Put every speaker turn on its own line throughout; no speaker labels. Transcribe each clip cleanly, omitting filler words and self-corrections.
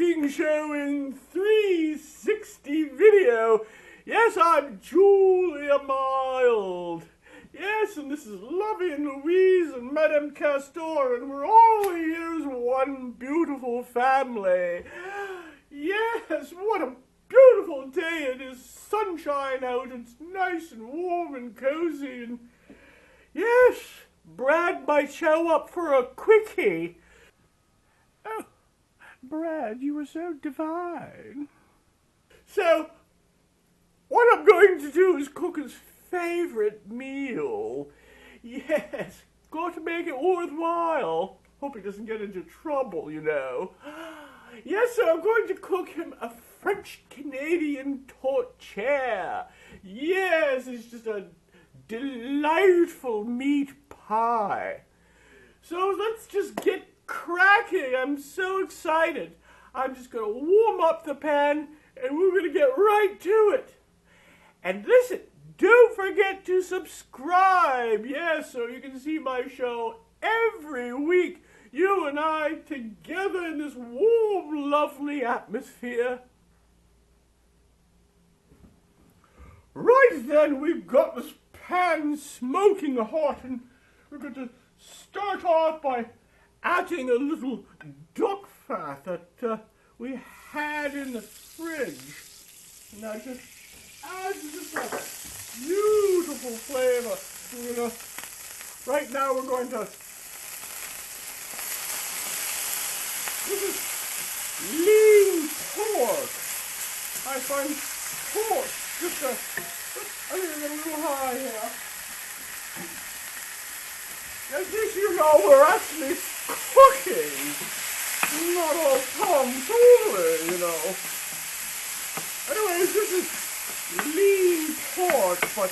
cooking show in 360 video. Yes, I'm Julia Mild. Yes, and this is Lovey and Louise and Madame Castor, and we're all here as one beautiful family. Yes, what a beautiful day. It is sunshine out. It's nice and warm and cozy. And yes, Brad might show up for a quickie. Oh, Brad, you were so divine. So, what I'm going to do is cook his favorite meal. Yes, got to make it worthwhile. Hope he doesn't get into trouble, you know. Yes, so I'm going to cook him a French Canadian Tourtierre. Yes, it's just a delightful meat pie. So let's just get cracking. I'm so excited. I'm just going to warm up the pan and we're going to get right to it. And listen, don't forget to subscribe. Yes, so you can see my show every week. You and I together in this warm, lovely atmosphere. Right then, we've got this pan smoking hot, and we're going to start off by adding a little duck fat that we had in the fridge. Now just adds just a beautiful flavor. Right now we're going to, this is lean pork. I find pork just I think it's a little high here. As you know, we're actually cooking, not all tomfoolery, you know. Anyways, this is lean pork, but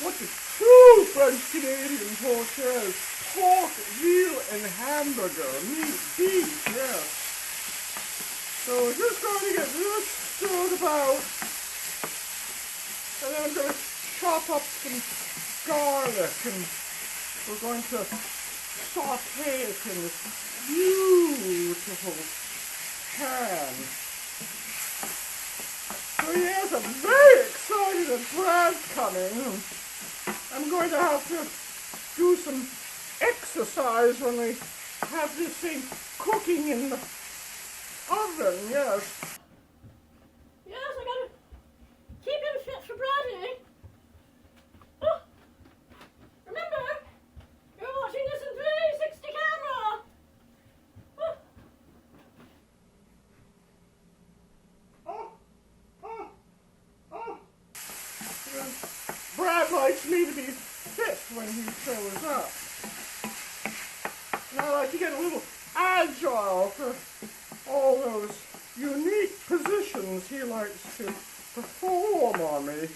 what the true French Canadian Tourtierre is pork, veal, and hamburger, meat, beef, yes. So we're just going to get this stirred about, and then I'm going to chop up some garlic, and we're going to saute it in this beautiful pan. So yes, I'm very excited that Brad's coming. I'm going to have to do some exercise when we have this thing cooking in the oven, yes.
Yes, I gotta keep him fit for Bradley. Oh, remember, you're watching this in 360 camera.
Brad likes me to be fit when he shows up. And I like to get a little agile for all those unique positions he likes to perform on me.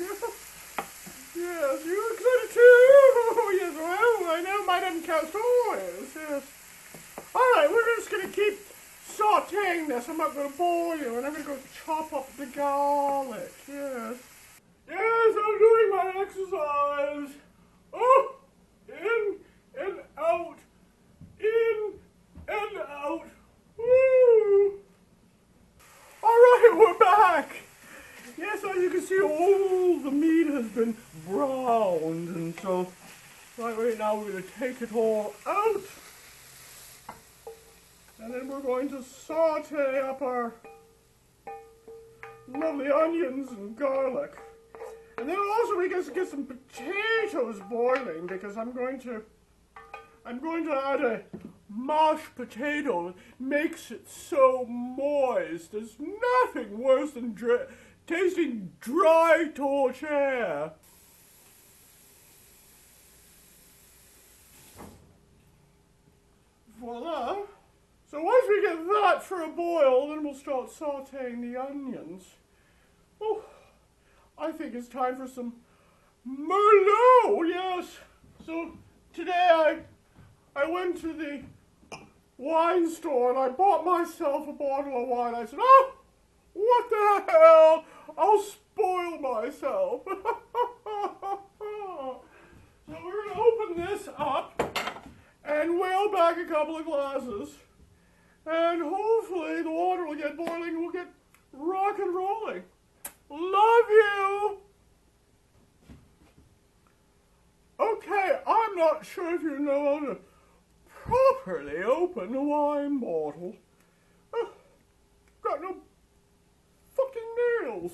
Yes, you're excited too. Yes, well, I know Madame Castor is. Yes. All right, we're just going to keep sauteing this. I'm not going to boil you, and I'm going to go chop up the garlic. Yes. Yes, I'm doing my exercise. Oh, in and out, in and out. Woo! All right, we're back. Yes, as you can see, all the meat has been browned, and so right now we're going to take it all out, and then we're going to saute up our lovely onions and garlic. And then also we get some potatoes boiling, because I'm going to add a mashed potato. It makes it so moist. There's nothing worse than tasting dry tourtierre. Voila. So once we get that for a boil, then we'll start sauteing the onions. Oh, I think it's time for some Merlot, yes. So today I went to the wine store and I bought myself a bottle of wine. I said, oh, what the hell? I'll spoil myself. So we're going to open this up and whale back a couple of glasses. And hopefully the water will get not sure if you know how to properly open a wine bottle. Got no fucking nails.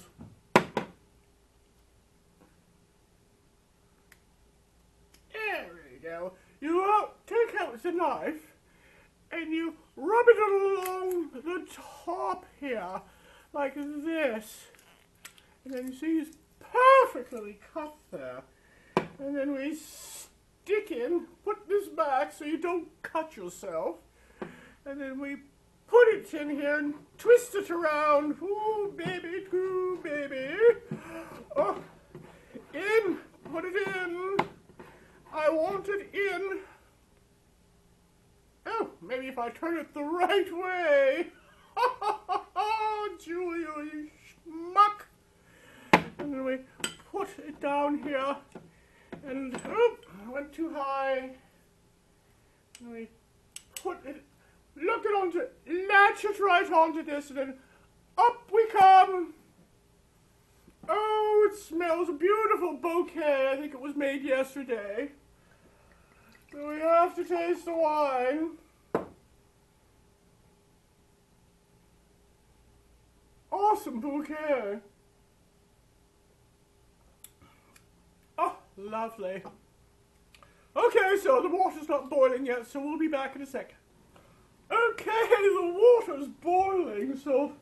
There we go. You take out the knife and you rub it along the top here, like this. And then you see it's perfectly cut there. And then we stick in, put this back so you don't cut yourself. And then we put it in here and twist it around. Ooh, baby, ooh, baby. Oh, in, put it in. I want it in. Oh, maybe if I turn it the right way. Oh, Julia, you schmuck. And then we put it down here. And, oh, I went too high. And we put it, latch it right onto this, and then up we come. Oh, it smells a beautiful bouquet. I think it was made yesterday. So we have to taste the wine. Awesome bouquet. Oh, lovely. Okay, so the water's not boiling yet, so we'll be back in a sec. Okay, the water's boiling, so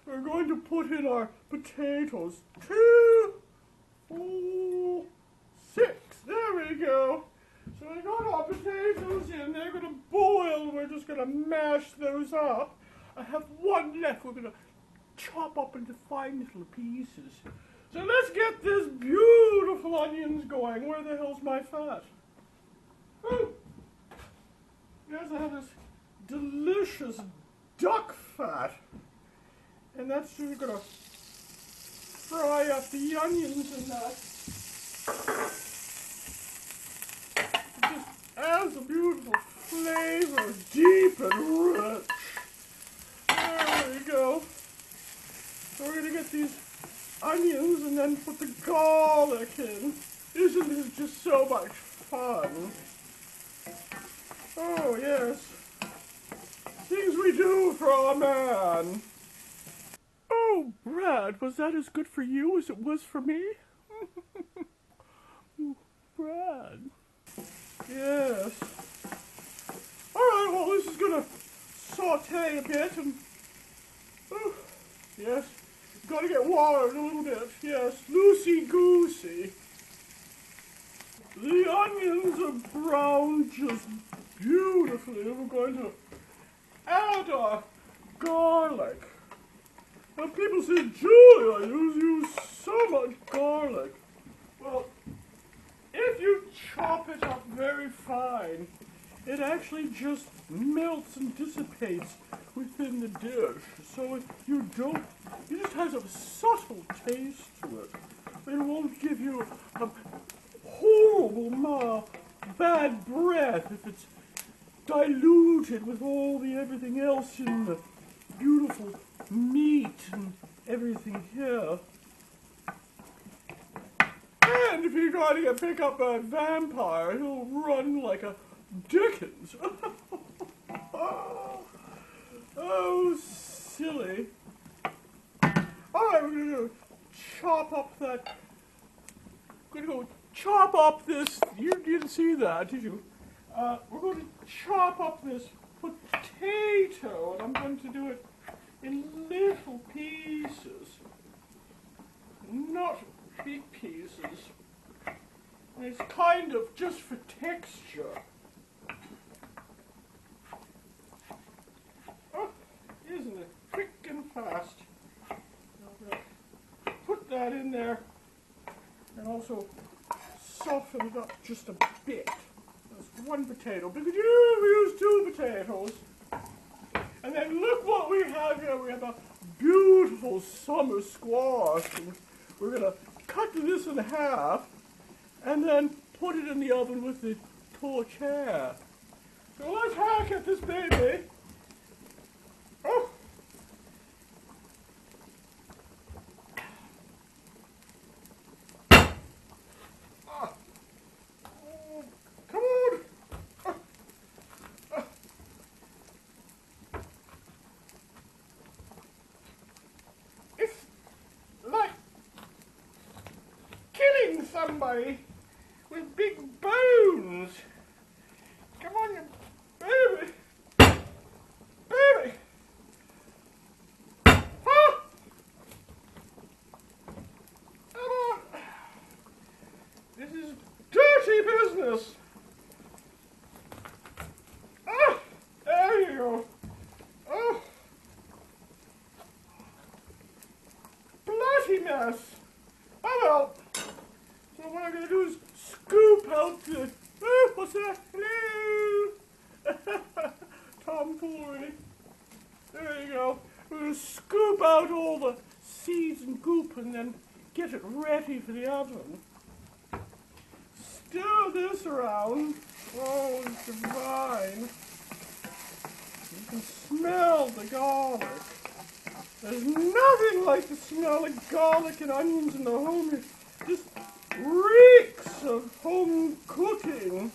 we're going to put in our potatoes. 2, 4, 6. There we go. So we got our potatoes in. They're going to boil. We're just going to mash those up. I have one left. We're going to chop up into fine little pieces. So let's get this beautiful onions going. Where the hell's my fat? Oh, yes, I have this delicious duck fat. And that's just going to fry up the onions and that. It just adds a beautiful flavor, deep and rich. There we go. So we're going to get these onions and then put the garlic in. Isn't this just so much fun? Oh, yes. Things we do for our man. Oh, Brad, was that as good for you as it was for me? Brad. Yes. Alright, well, this is going to saute a bit and... Oh, yes. Got to get watered a little bit. Yes, loosey-goosey. The onions are browned just beautifully. We're going to add our garlic. Now people say, Julia, you use so much garlic. Well, if you chop it up very fine, it actually just melts and dissipates within the dish. So you just has a subtle taste to it. It won't give you a horrible bad breath if it's diluted with all the everything else in the beautiful meat and everything here. And if you try to pick up a vampire, he'll run like a Dickens. Oh, silly. Alright, we're going to chop up that. We're going to go chop up this. You didn't see that, did you? We're going to chop up this potato, and I'm going to do it in little pieces, not big pieces. And it's kind of just for texture. Oh, isn't it quick and fast? I'm going to put that in there and also soften it up just a bit. That's one potato, because you use 2 potatoes. And then look what we have here. We have a beautiful summer squash. And we're going to cut this in half and then put it in the oven with the Tourtiere. So let's hack at this baby. Oh! Oh, come on! somebody with big bones. Come on, you baby. Baby. Ah! Come on. This is dirty business. Ah! There you go. Oh. Bloody mess. Oh well. So what I'm going to do is scoop out the... Oh, what's that? Hello? Tomfoolery. There you go. We're going to scoop out all the seeds and goop and then get it ready for the oven. Stir this around. Oh, it's divine. You can smell the garlic. There's nothing like the smell of garlic and onions in the home. It just reeks of home cooking.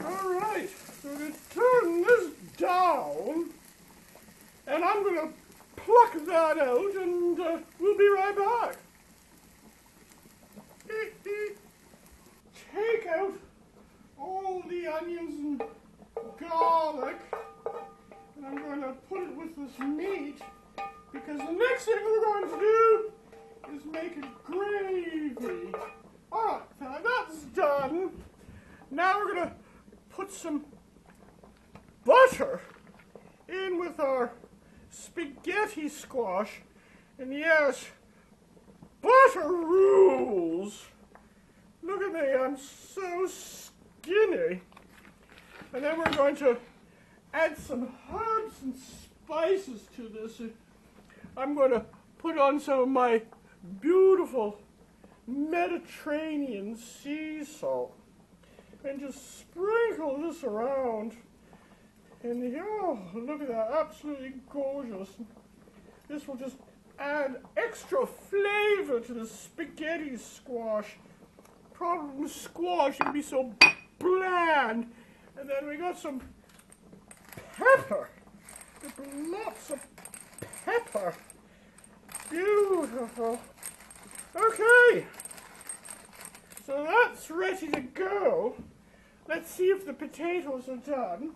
All right, so we're going to turn this down, and I'm going to pluck that out, and we'll be right back. Take out all the onions and garlic, and I'm going to put it with this meat, because the next thing we're going to do is make a gravy. All right, now that's done. Now we're going to put some butter in with our spaghetti squash, and yes, butter rules. Look at me, I'm so skinny. And then we're going to add some herbs and spices to this. I'm going to put on some of my beautiful Mediterranean sea salt and just sprinkle this around. And oh, look at that, absolutely gorgeous. This will just add extra flavor to the spaghetti squash. Problem with squash, it can be so bland. And then we got some pepper. Lots of pepper. Beautiful. Okay. So that's ready to go. Let's see if the potatoes are done.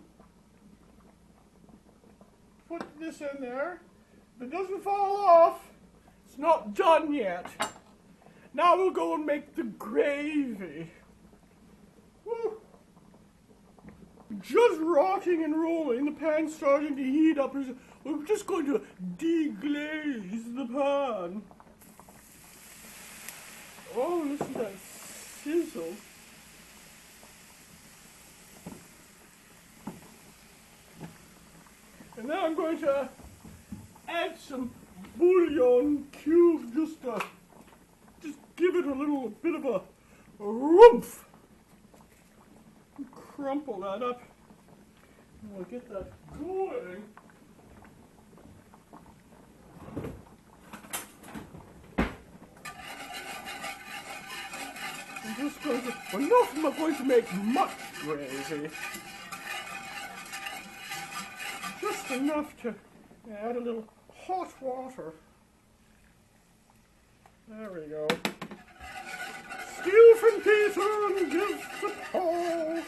Put this in there. If it doesn't fall off, it's not done yet. Now we'll go and make the gravy. Woo. Just rocking and rolling, the pan's starting to heat up. We're just going to deglaze the pan. Oh, listen to that sizzle. And now I'm going to add some bouillon cubes just to give it a little bit of a oomph. Crumple that up. And we'll get that going. I'm just going to, we're not going to make much gravy. Just enough to add a little hot water. There we go. Stew from Peter and give to Paul.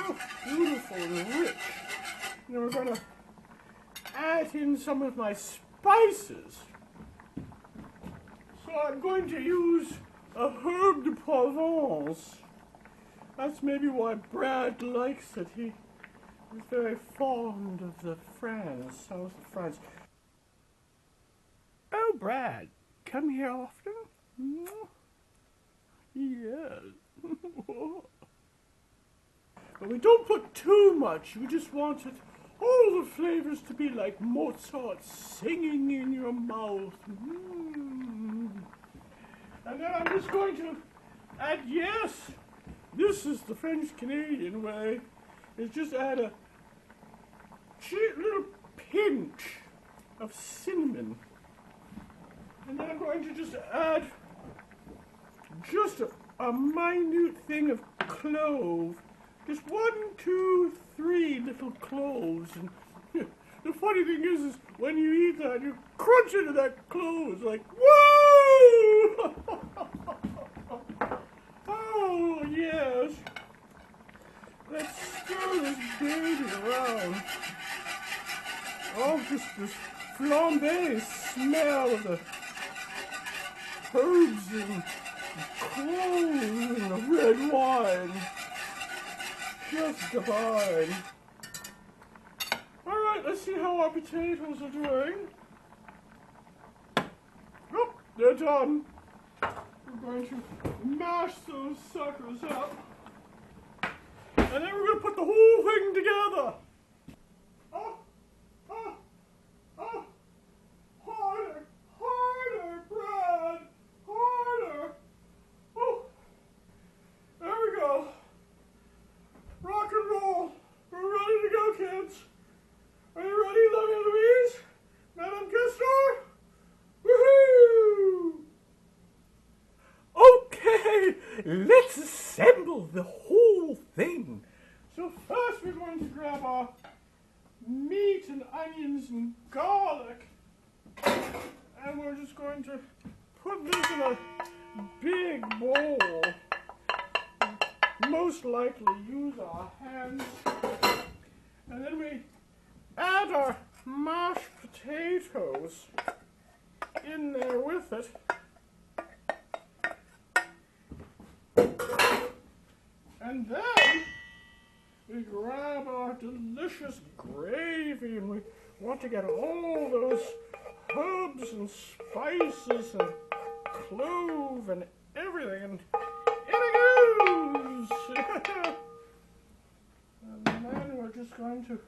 Oh, beautiful and rich. Now we're going to add in some of my spices. So I'm going to use a herb de Provence. That's maybe why Brad likes it. He is very fond of the France, south of France. Oh, Brad, come here often? Yes. But we don't put too much. We just want it, all the flavors to be like Mozart singing in your mouth. And then I'm just going to add, yes, this is the French Canadian way, is just add a little pinch of cinnamon. And then I'm going to just add just a minute thing of clove. Just 1, 2, 3 little cloves. And the funny thing is when you eat that, you crunch into that clothes like, whoa! Oh, yes. Let's stir this baby around. Oh, just this flambe smell of the herbs and cloves and the red wine. Just divine. All right, let's see how our potatoes are doing. Oh, they're done. We're going to mash those suckers up. And then we're going to put the whole thing together. Oh, oh, oh. Harder, harder, Brad. Harder. Oh, there we go. Rock and roll. We're ready to go, kids. Are you ready, Lovey Louise? Madame Castor? Woohoo! Okay, let's assemble the whole thing. So first we're going to grab our meat and onions and garlic. And we're just going to put this in a big bowl. Most likely use our hands. And then we add our mashed potatoes in there with it. And then we grab our delicious gravy and we want to get all those herbs and spices and clove and everything, and in it goes! And then we're just going to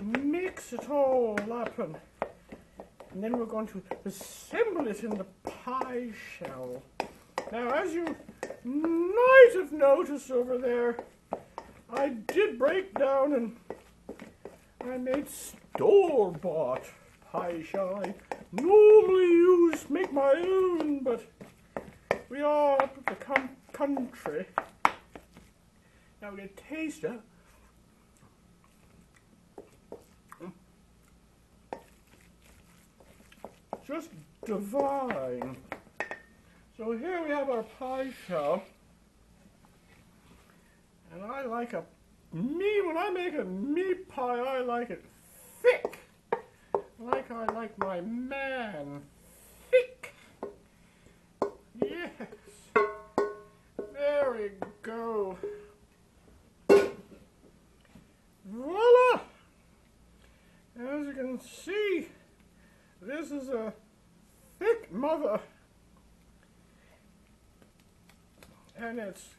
mix it all up, and then we're going to assemble it in the pie shell. Now, as you might have noticed over there, I did break down and I made store-bought pie shell. I normally make my own, but we are up at the country. Now we're going to taste it. Just divine. So here we have our pie shell. And I like when I make a meat pie, I like it thick. Like I like my man thick. Yes. There we go. Voila! As you can see, this is a thick mother. And it's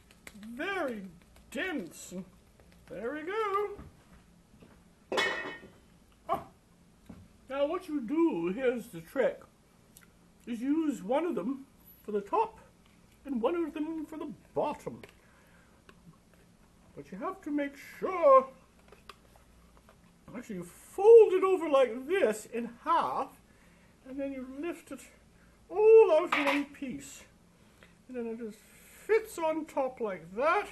very dense. There we go. Oh. Now what you do, here's the trick, is use one of them for the top and one of them for the bottom. But you have to make sure, actually you fold it over like this in half, and then you lift it all out in one piece. And then it just fits on top like that.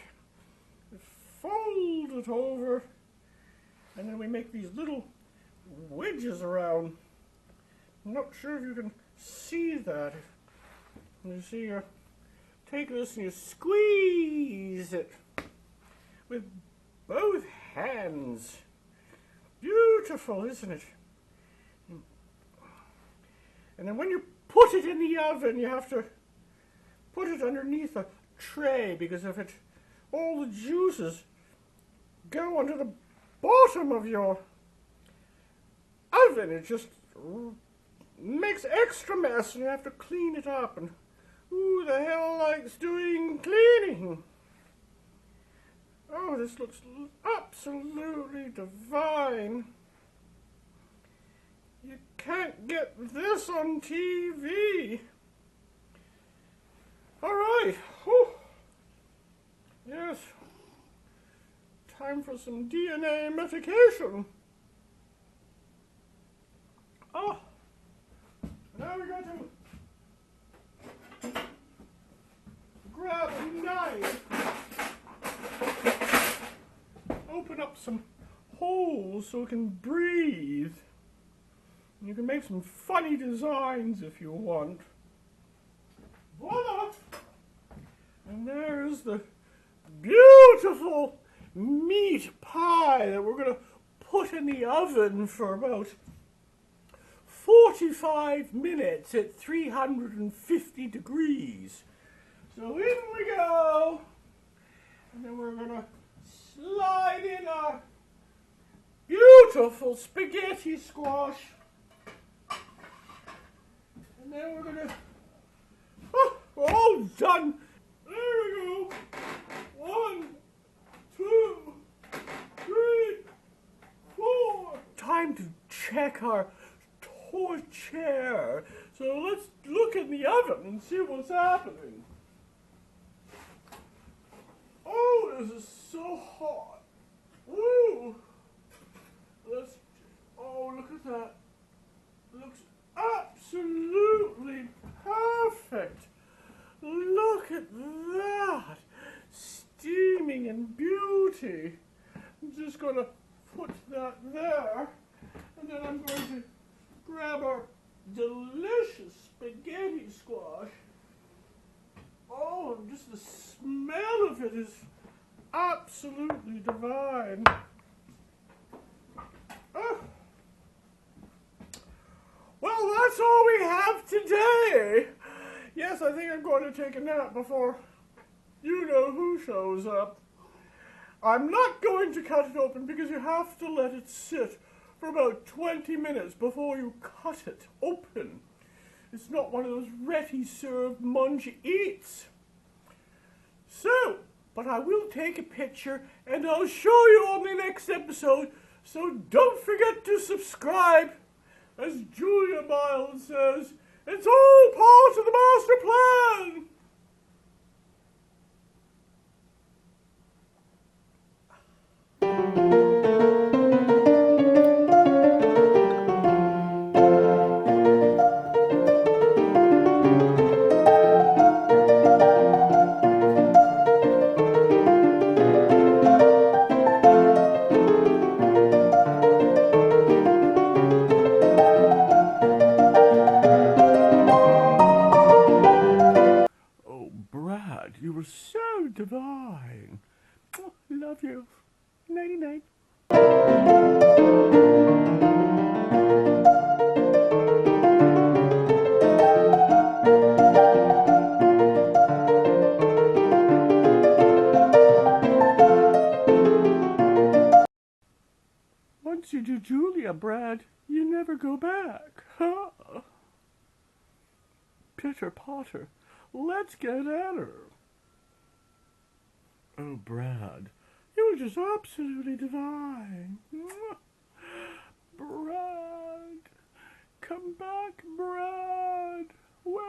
Fold it over, and then we make these little wedges around. I'm not sure if you can see that. You see, you take this and you squeeze it with both hands. Beautiful, isn't it? And then when you put it in the oven, you have to put it underneath a tray, because if it, all the juices go onto the bottom of your oven, it just makes extra mess, and you have to clean it up. And who the hell likes doing cleaning? Oh, this looks absolutely divine. You can't get this on TV. All right. Whew. Yes. Time for some DNA medication. Oh. Now we got to grab a knife. Open up some holes so it can breathe. You can make some funny designs if you want. Voila! And there's the beautiful meat pie that we're going to put in the oven for about 45 minutes at 350 degrees. So in we go. And then we're going to slide in our beautiful spaghetti squash. And then we're going to, we're all done. There we go. 1, 2, 3, 4. Time to check our Tourtiere. So let's look in the oven and see what's happening. Oh, this is so hot. Woo! Oh, look at that. Looks absolutely perfect. Look at that. Steaming in beauty. I'm just going to put that there. And then I'm going to grab our delicious spaghetti squash. Oh, just the smell of it is absolutely divine. Oh. Well, that's all we have today. Yes, I think I'm going to take a nap before you-know-who shows up. I'm not going to cut it open because you have to let it sit for about 20 minutes before you cut it open. It's not one of those ready-served munch eats. So, but I will take a picture and I'll show you on the next episode, so don't forget to subscribe. As Julia Miles says, it's all part of the master plan. Brad, you were so divine. Oh, love you. Nighty-night. Once you do Julia, Brad, you never go back. Huh? Pitter Potter. Let's get at her. Oh, Brad, you were just absolutely divine. Brad, come back, Brad. Where